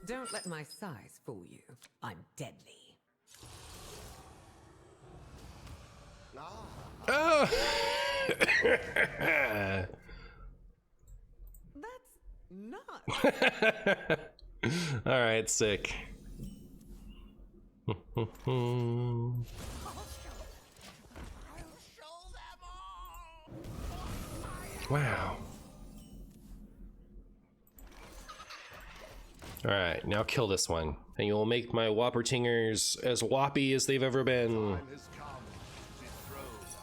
Don't let my size fool you. I'm deadly. Oh! That's not. Alright, sick. Wow. Alright, now kill this one. And you will make my Whoppertingers as whoppy as they've ever been.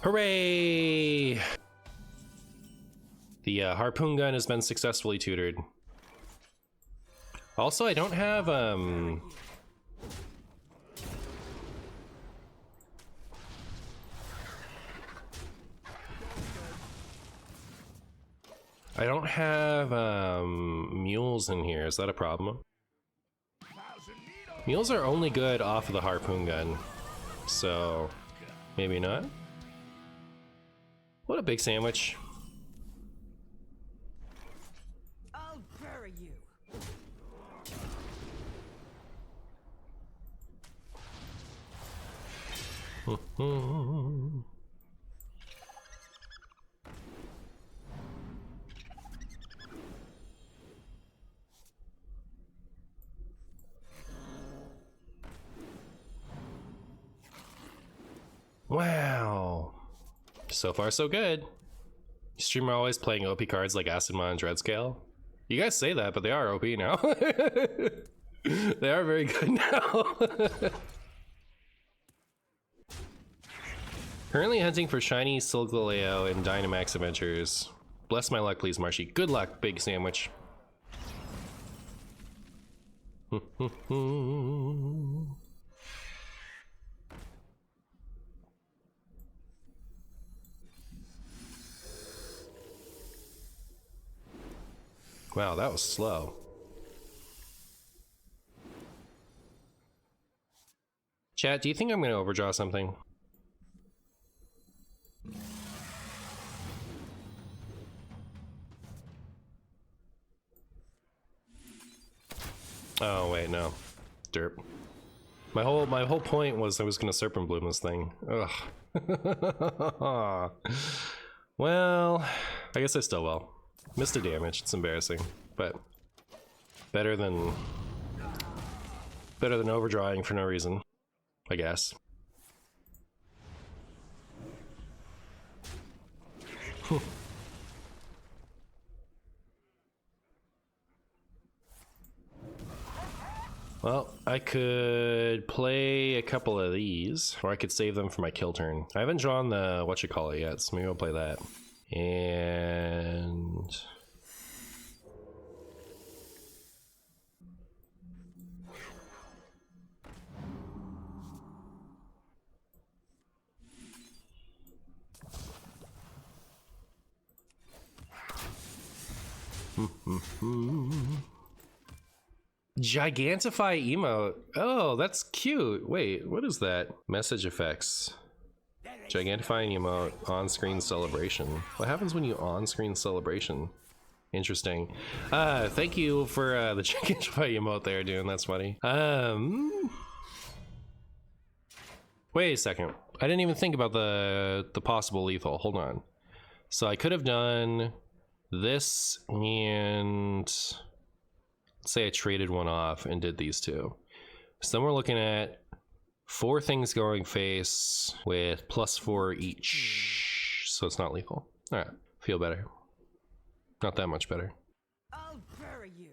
Hooray! The harpoon gun has been successfully tutored. Also, I don't have, mules in here. Is that a problem? Mules are only good off of the harpoon gun, so maybe not. What a big sandwich. I'll bury you. Wow. So far, so good. Streamer always playing OP cards like Acidmon and Dreadscale. You guys say that, but they are OP now. They are very good now. Currently hunting for shiny Silgaleo and Dynamax Adventures. Bless my luck, please, Marshy. Good luck, big sandwich. Wow, that was slow. Chat, do you think I'm gonna overdraw something? Oh wait, no. Derp. My whole point was I was gonna Serpent Bloom this thing. Ugh. Well, I guess I still will. Missed a damage, it's embarrassing, but better than overdrawing for no reason, I guess. Well, I could play a couple of these, or I could save them for my kill turn. I haven't drawn the whatchamacallit yet, so maybe I'll play that. And Gigantify emote. Oh, that's cute. Wait, what is that? Message effects. Gigantifying emote, on-screen celebration. What happens when you on-screen celebration? Interesting. Thank you for the Gigantify emote there, dude. That's funny. Wait a second. I didn't even think about the possible lethal. Hold on. So I could have done this and let's say I traded one off and did these two. So then we're looking at 4 things going face with +4 each. So it's not lethal. All right, feel better. Not that much better. I'll bury you.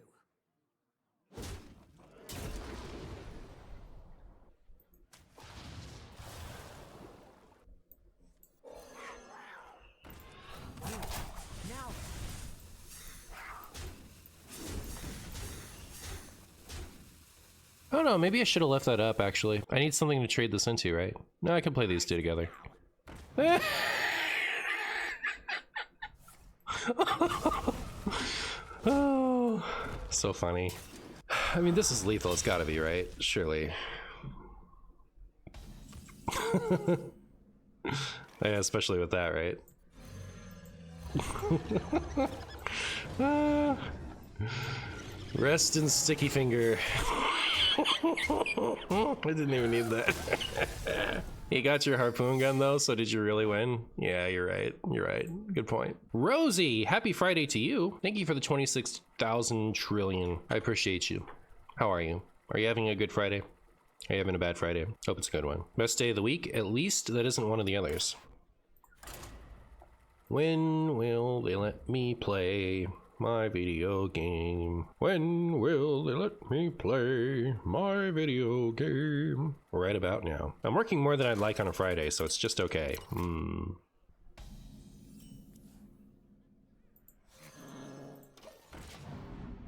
Now. Oh no, maybe I should have left that up actually. I need something to trade this into, right? No, I can play these two together. Oh, so funny. I mean, this is lethal, it's gotta be, right? Surely. Yeah, especially with that, right? Rest in sticky finger. I didn't even need that. You got your harpoon gun though, so did you really win? Yeah, you're right. You're right. Good point. Rosie, happy Friday to you. Thank you for the 26,000 trillion. I appreciate you. How are you? Are you having a good Friday? Are you having a bad Friday? Hope it's a good one. Best day of the week? At least that isn't one of the others. When will they let me play my video game? When will they let me play my video game? Right about now. I'm working more than I'd like on a Friday, so it's just okay.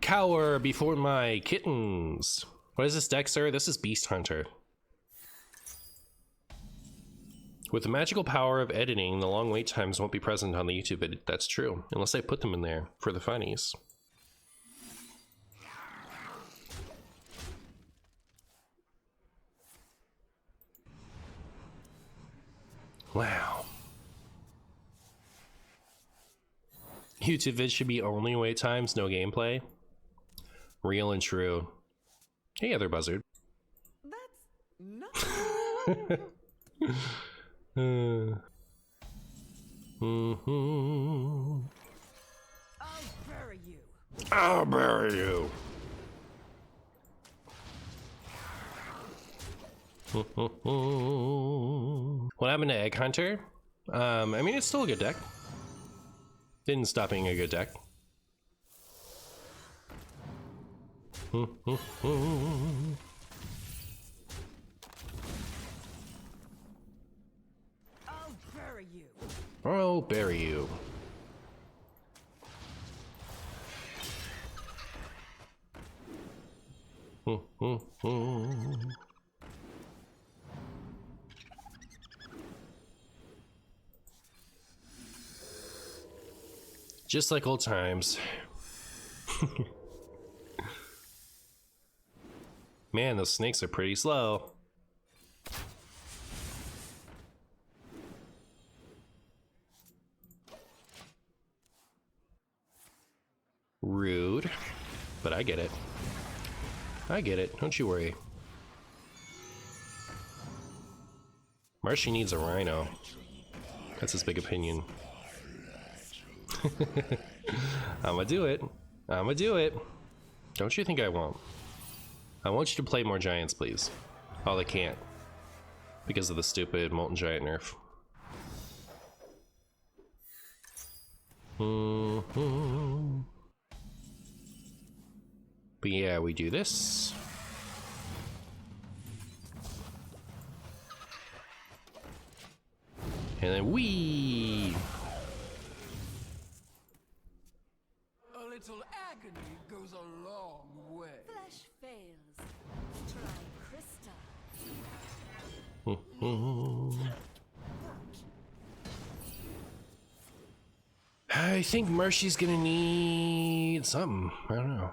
Cower before my kittens. What is this deck, sir? This is Beast Hunter. With the magical power of editing, the long wait times won't be present on the YouTube edit. That's true, unless I put them in there for the funnies. Wow. YouTube vid should be only wait times, no gameplay. Real and true. Hey, other buzzard. That's not. I'll bury you. I'll bury you. What happened to Egg Hunter? I mean, it's still a good deck. Didn't stop being a good deck. I'll bury you. I'll bury you. Just like old times. Man, those snakes are pretty slow. Rude, but I get it. I get it, don't you worry. Marshy needs a rhino. That's his big opinion. I'ma do it. I'ma do it. Don't you think I won't? I want you to play more giants, please. Oh, they can't. Because of the stupid Molten Giant nerf. But yeah, we do this. And then we. A little agony goes a long way. Flesh fails. Try crystal. I think Marshy's gonna need something. I don't know.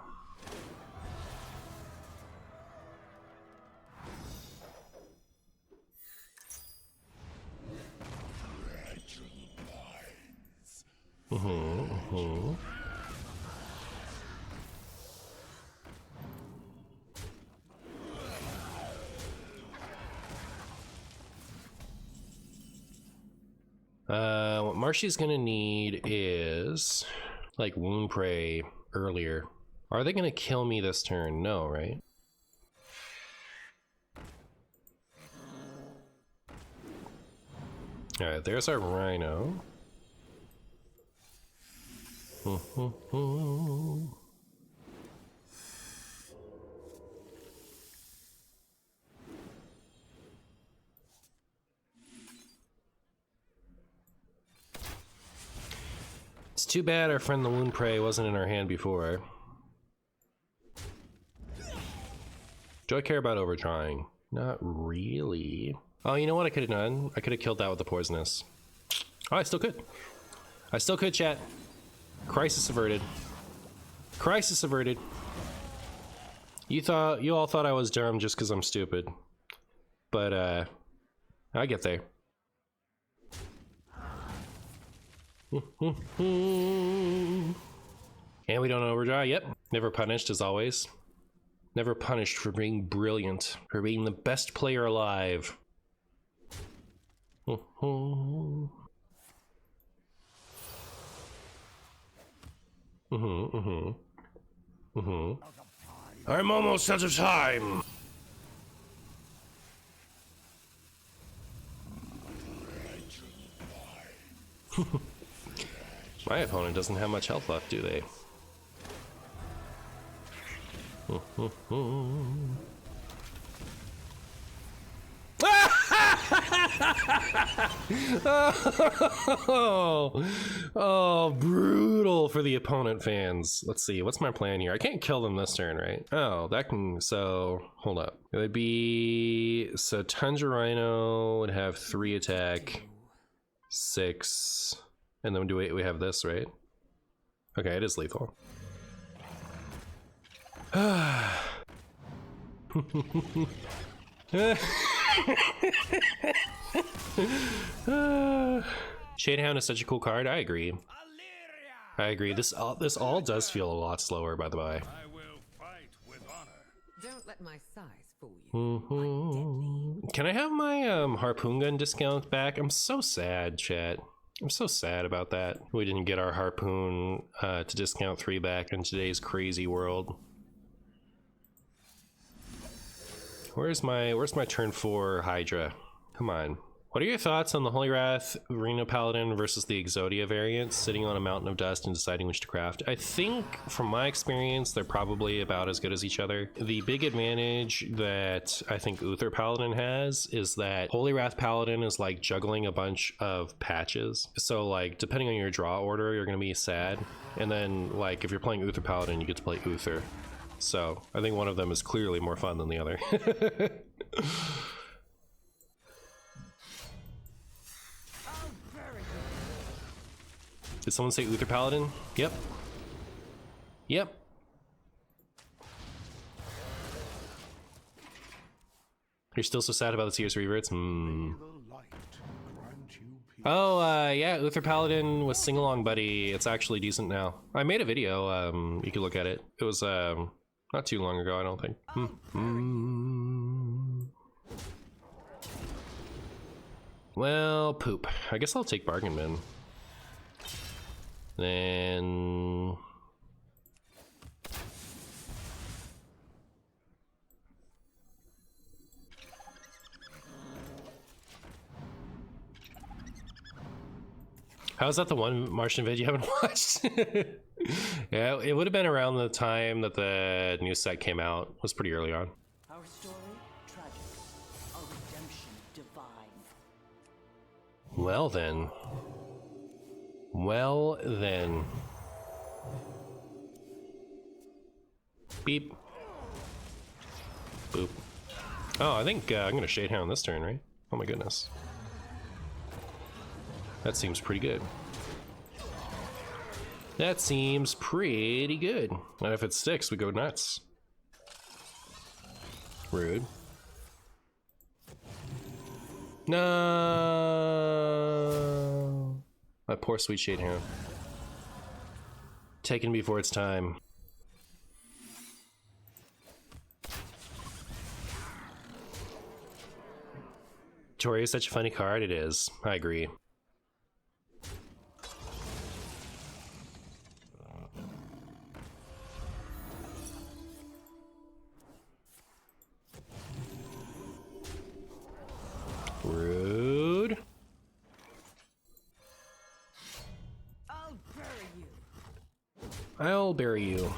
What Marshy's gonna need is like Wound Prey earlier. Are they gonna kill me this turn? No, right? Alright, there's our rhino. It's too bad our friend the Wound Prey wasn't in our hand before. Do I care about overdrawing? Not really. Oh, you know what I could have done? I could have killed that with the poisonous. Oh, I still could. I still could, chat. Crisis averted. Crisis averted. You all thought I was dumb just because I'm stupid. But, I get there. And we don't overdraw, yep. Never punished as always. Never punished for being brilliant, for being the best player alive. I'm almost out of time. My opponent doesn't have much health left, do they? Oh, brutal for the opponent fans. Let's see, what's my plan here? I can't kill them this turn, right? Oh, that can, so, hold up. It would be, so Tundra Rhino would have 3 attack, 6, and then do we have this, right? Okay, it is lethal. Showdown is such a cool card. I agree. I agree. This all does feel a lot slower, by the way. I will fight with honor. Don't let my size fool you. I'm deadly. Can I have my harpoon gun discount back? I'm so sad, chat. I'm so sad about that. We didn't get our harpoon to discount 3 back in today's crazy world. Where's my turn 4 Hydra? Come on. What are your thoughts on the Holy Wrath Reno Paladin versus the Exodia variant, sitting on a mountain of dust and deciding which to craft? I think, from my experience, they're probably about as good as each other. The big advantage that I think Uther Paladin has is that Holy Wrath Paladin is like juggling a bunch of patches. So like, depending on your draw order, you're gonna be sad. And then like, if you're playing Uther Paladin, you get to play Uther. So I think one of them is clearly more fun than the other. Did someone say Uther Paladin? Yep. Yep. You're still so sad about the Sears Reverts? Oh, yeah, Uther Paladin was Sing-Along Buddy. It's actually decent now. I made a video, you can look at it. It was, not too long ago, I don't think. Well, poop. I guess I'll take Bargain Bin. Then... How's that the one Martian vid you haven't watched? Yeah, it would have been around the time that the new set came out. It was pretty early on. Our story, tragic. Our redemption, divine. Well then. Well then. Beep. Boop. Oh, I think I'm gonna Shadehound this turn, right? Oh my goodness. That seems pretty good. That seems pretty good. And if it sticks, we go nuts. Rude. No. My poor sweet Shadehound. Taken before its time. Tori is such a funny card. It is. I agree. Rude. I'll bury you. I'll bury you.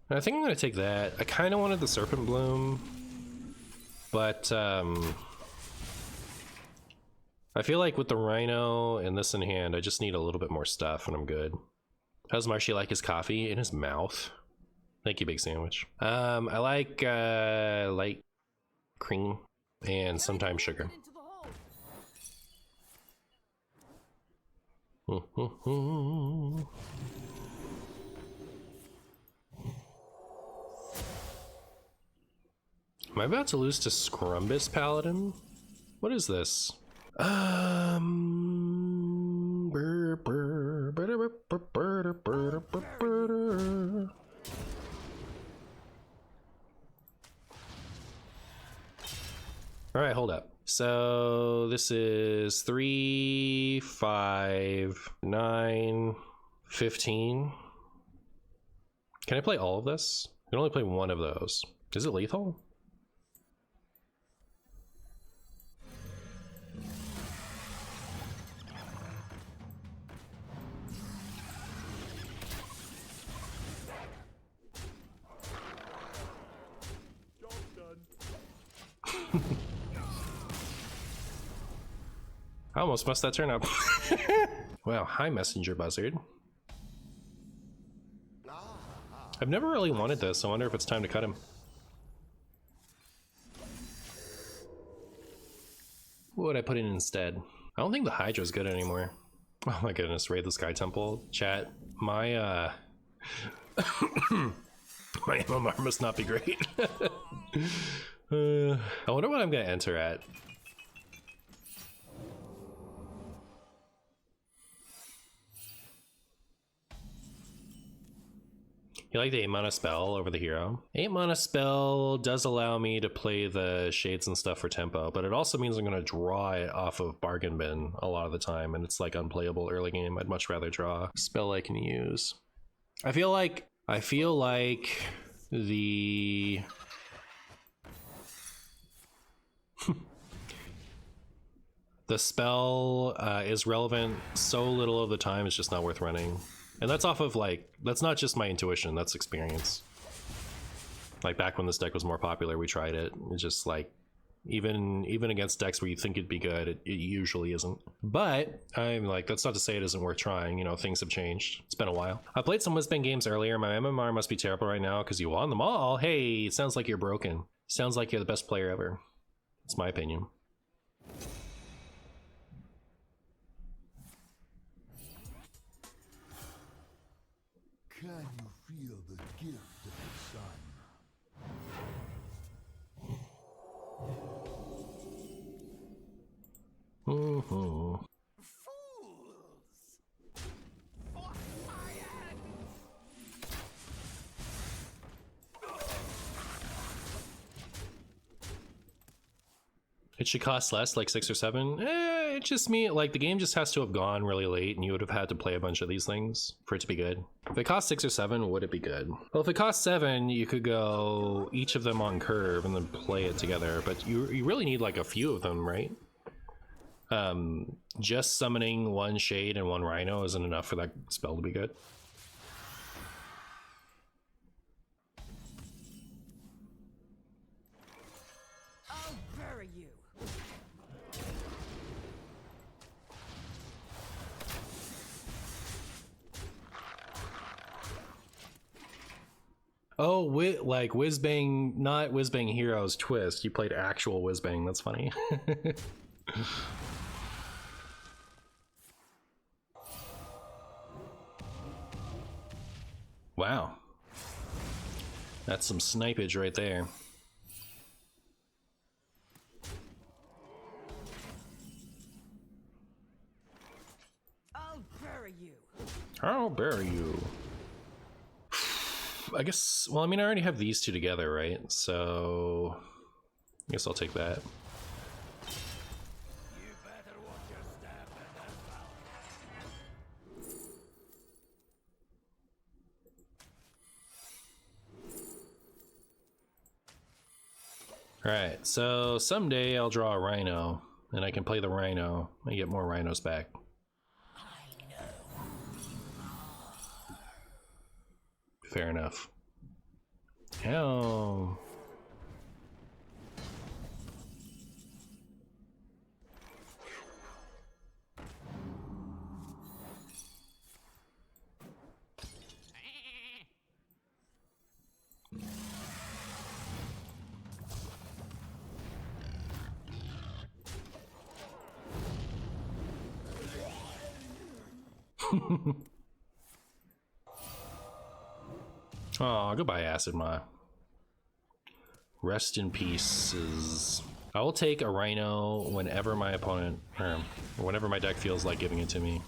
I think I'm gonna take that. I kind of wanted the Serpent Bloom, but I feel like with the Rhino and this in hand, I just need a little bit more stuff and I'm good. How's Marshy like his coffee? In his mouth. Thank you, Big Sandwich. I like light cream and sometimes sugar. Am I about to lose to Scrumbus Paladin? What is this? All right, hold up. So this is 3, 5, 9, 15. Can I play all of this? I can only play one of those. Is it lethal? I almost messed that turn up. Wow, hi Messenger Buzzard. I've never really wanted this. I wonder if it's time to cut him. What would I put in instead? I don't think the Hydra's good anymore. Oh my goodness, raid the Sky Temple. Chat, my my MMR must not be great. I wonder what I'm gonna enter at. You like the 8 mana spell over the hero? 8 mana spell does allow me to play the shades and stuff for tempo, but it also means I'm gonna draw it off of bargain bin a lot of the time, and it's like unplayable early game. I'd much rather draw a spell I can use. I feel like the the spell is relevant so little of the time it's just not worth running. And that's off of like, that's not just my intuition, that's experience. Like back when this deck was more popular, we tried it. It's just like, even against decks where you think it'd be good, it usually isn't. But I'm like, that's not to say it isn't worth trying. You know, things have changed. It's been a while. I played some Whizbang games earlier. My MMR must be terrible right now because you won them all. Hey, it sounds like you're broken. Sounds like you're the best player ever. It's my opinion. Can you feel the gift of the sun? Mm-hmm. Fools! For fire! It should cost less, like 6 or 7. It just me, like the game just has to have gone really late and you would have had to play a bunch of these things for it to be good. If it cost 6 or 7, would it be good? Well, if it cost 7, you could go each of them on curve and then play it together, but you really need like a few of them, right? Just summoning 1 Shade and 1 Rhino isn't enough for that spell to be good. I'll bury you. Oh, like Whizbang, not Whizbang Heroes Twist. You played actual Whizbang. That's funny. Wow. That's some snipage right there. I'll bury you. I'll bury you. I guess, well, I mean, I already have these two together, right? So I guess I'll take that. You better watch your step in this valley. Alright, so someday I'll draw a Rhino, and I can play the Rhino and get more Rhinos back. Fair enough. Oh. Oh, goodbye, Acid Ma. Rest in pieces. I will take a Rhino whenever my opponent, or whenever my deck feels like giving it to me.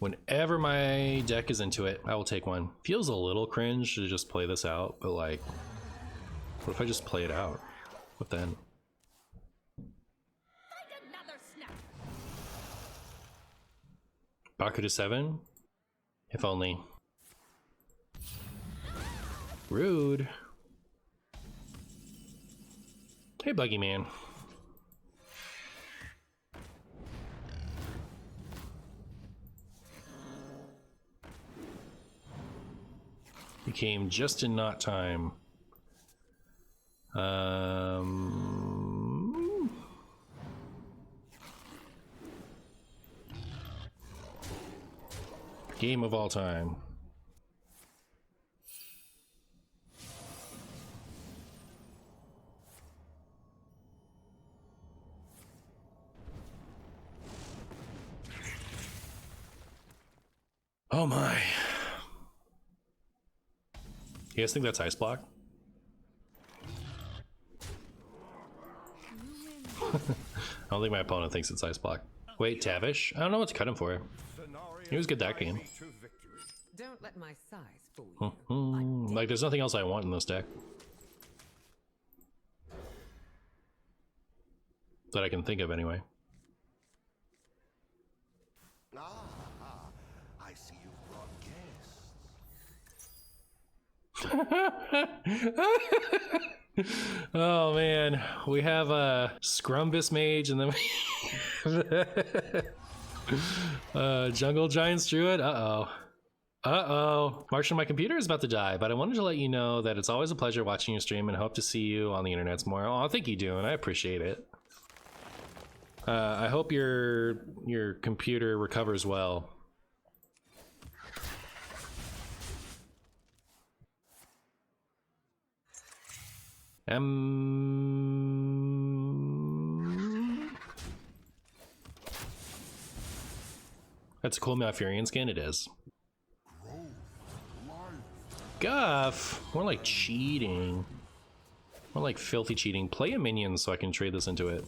Whenever my deck is into it, I will take one. Feels a little cringe to just play this out, but like, what if I just play it out? What then? Baku to 7? If only. Rude. Hey, Buggy Man. You came just in not time. Game of all time. Oh my. You guys think that's ice block? I don't think my opponent thinks it's ice block. Wait, Tavish? I don't know what to cut him for. He was good that game. Don't let my size fool you. Like, there's nothing else I want in this deck that I can think of anyway. I see you've brought guests. Oh man, we have a Scrumbus Mage and then Jungle Giants Druid. Martian, my computer is about to die, but I wanted to let you know that it's always a pleasure watching your stream and hope to see you on the internets more. Oh, thank you, Dune. I appreciate it. I hope your computer recovers well. That's a cool Malfurion skin. It is. Guff! More like cheating. More like filthy cheating. Play a minion so I can trade this into it.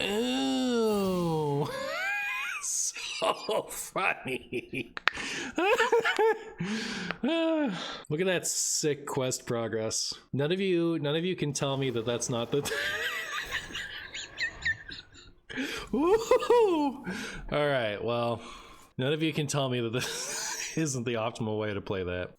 Ooh. So funny. Look at that sick quest progress. None of you can tell me that that's not the Woo-hoo-hoo. All right, well, none of you can tell me that this isn't the optimal way to play that.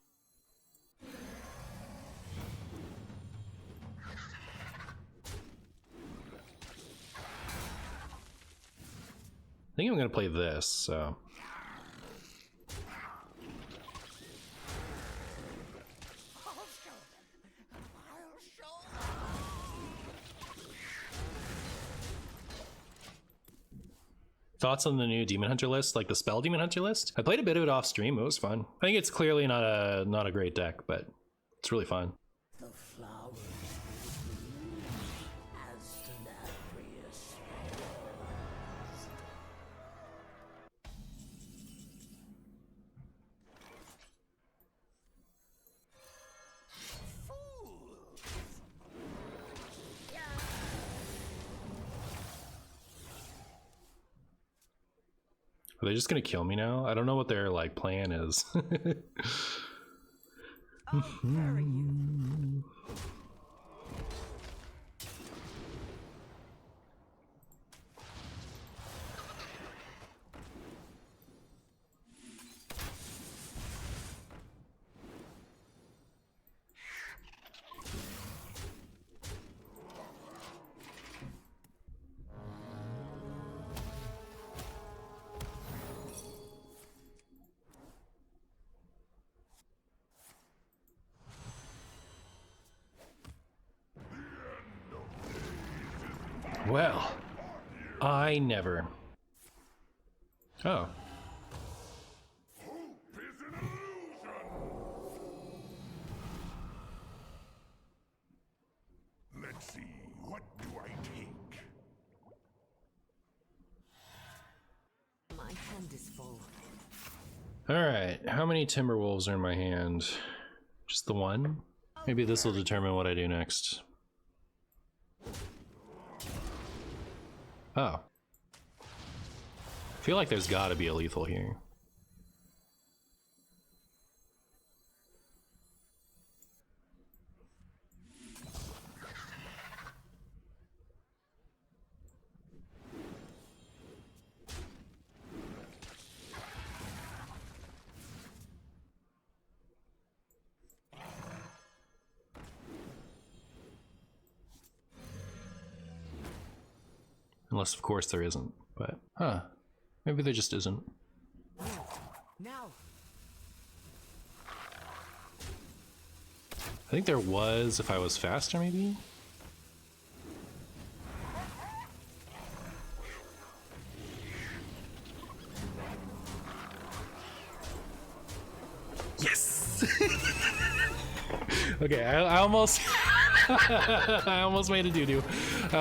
I think I'm gonna play this, so. Thoughts on the new Demon Hunter list, like the Spell Demon Hunter list? I played a bit of it off stream, it was fun. I think it's clearly not a great deck, but it's really fun. The flowers as Tenebris. Are they just gonna kill me now? I don't know what their like plan is. I'll bury you. Well, I never. Oh. Let's see, what do I take? My hand is full. Alright, how many Timberwolves are in my hand? Just the one? Maybe this will determine what I do next. Oh. I feel like there's gotta be a lethal here. Unless, of course, there isn't. But, maybe there just isn't. Now. I think there was if I was faster, maybe? Yes! Okay, I almost... I almost made a doo-doo. I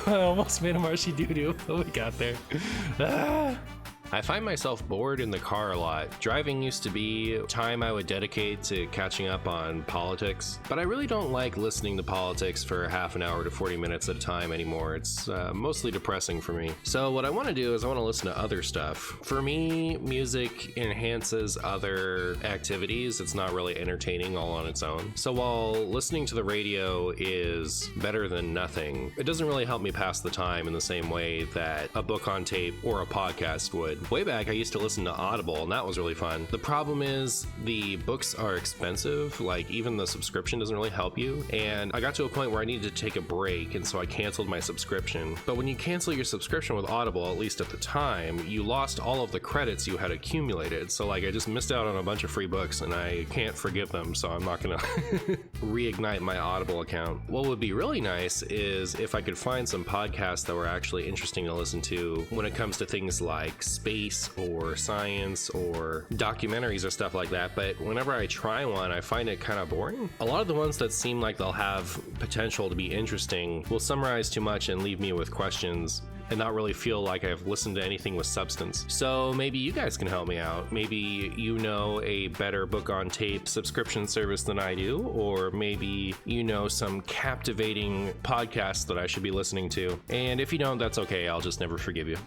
almost made a marshy doo-doo. Oh, we got there. Ah. I find myself bored in the car a lot. Driving used to be time I would dedicate to catching up on politics, but I really don't like listening to politics for half an hour to 40 minutes at a time anymore. It's mostly depressing for me. So what I want to do is I want to listen to other stuff. For me, music enhances other activities. It's not really entertaining all on its own. So while listening to the radio is better than nothing, it doesn't really help me pass the time in the same way that a book on tape or a podcast would. Way back, I used to listen to Audible, and that was really fun. The problem is the books are expensive, like even the subscription doesn't really help you, and I got to a point where I needed to take a break, and so I canceled my subscription. But when you cancel your subscription with Audible, at least at the time, you lost all of the credits you had accumulated, so like I just missed out on a bunch of free books, and I can't forgive them, so I'm not gonna reignite my Audible account. What would be really nice is if I could find some podcasts that were actually interesting to listen to when it comes to things like space or science or documentaries or stuff like that, but whenever I try one, I find it kind of boring. A lot of the ones that seem like they'll have potential to be interesting will summarize too much and leave me with questions and not really feel like I've listened to anything with substance. So maybe you guys can help me out. Maybe you know a better book on tape subscription service than I do, or maybe you know some captivating podcasts that I should be listening to. And if you don't, that's okay. I'll just never forgive you.